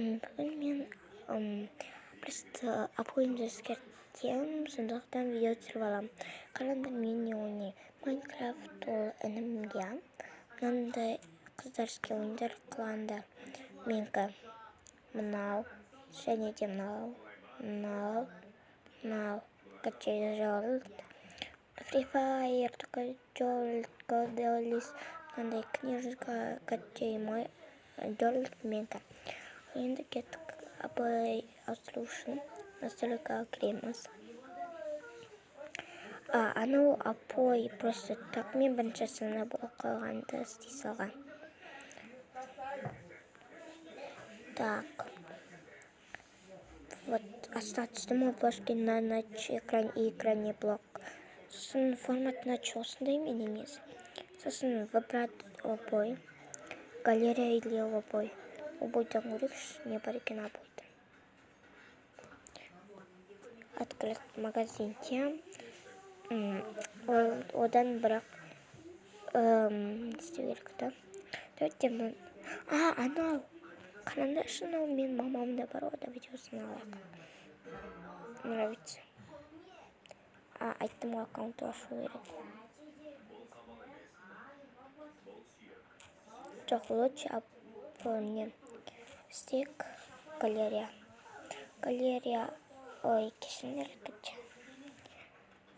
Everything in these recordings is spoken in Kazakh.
Бүгін мен просто обойымды өзгертем, сондықтан видео түсіріп аламын. Қараңдар, мен не ойнаймын. Майнкрафт ол інімге мынандай қыздарский ойындар қылғандар. Менікі мынау, және де мынау, качай жолд. Free Fire, только жолд, Godolис, мынандай книжка, качай мой жолд менікі. Енді кеттік абай ауыстыру үшін настройкаға кіреміз. Анау апой просто так, мен бірінші сынып оқығанды істей салған. Так. Вот остаточно мы пошли на экран и экране блок. Сосын формат начал осындай мен емес. Сосын выбрать обой. Галерея или обой. Обойдан көрейікші, не бар екен обойда. Открыть магазинде. Одан бірақ не істеу керек та. Давайте мы... анау. Қараңдаршы, анау мен мамамда бар, ода видеосын алайық. Нравится. Айттым ғой, аккаунт ашу керек. Жоқ, лучше не стек галерея. Ой, кешіңдер кетші.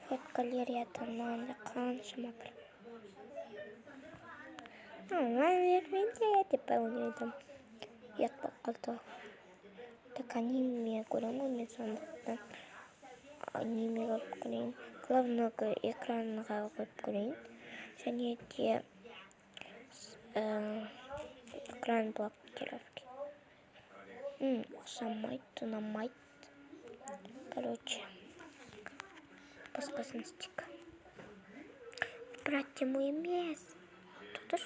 Вот галереядан маңда қаншама бір. Верменде деп ойнадым. Ет болып қалды. Так аниме көрем ғой мен сондықтан. Аниме қойып көрейін. Главныйға экранға қойып көрейін. Және де экран блокировки. Ұқсамайды, ұнамайды. Короче, басқасын стик. Брать ему емес. Тұтыш.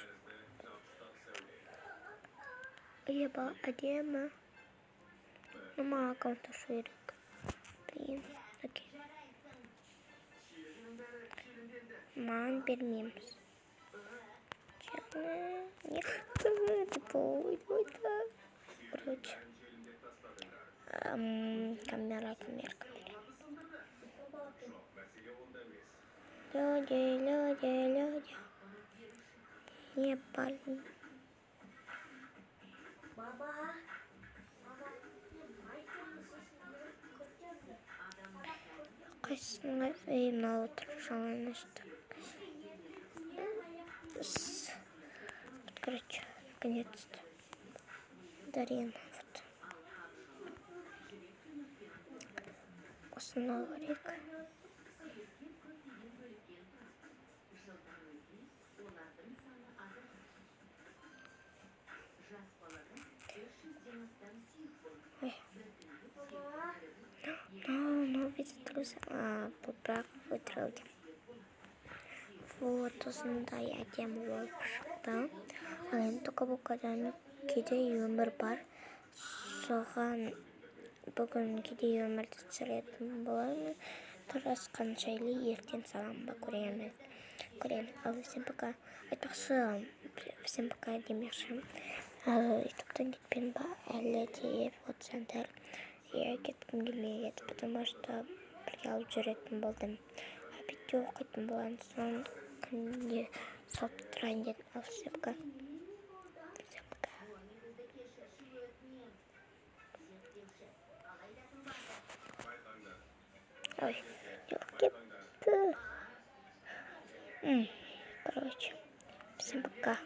Еба, әдемі. Мама аккаунт ашу керек. Блин, окей. Маған бермейміз. Не, короче. Камера. Люди. Не парни. Қайсыңа мына отыр жаланышты. Короче, наконец-то. Дарина. Вот. Осынау керек. Ну, видит друзья. Бұл бірақ өтірілді. Вот, осындай әдемі болып шықты. Енді только бұл қадан кедей өмір бар. Соған бүгін кедей өмірді түсіретін боламын. Тұрасқан жайлы ертен салам ба көреміз. Ал всем пока. Айтпақшы, всем пока демекші. Ютубтан кетпен ба әлі де отсаңдар. Кеткім келмей кетті, потому что бірге алып жүретін болдым. Видео оқитын болған соң күнде салып тұрайын дедім. Ал всем пока. Ой, кетті. Короче, всем пока.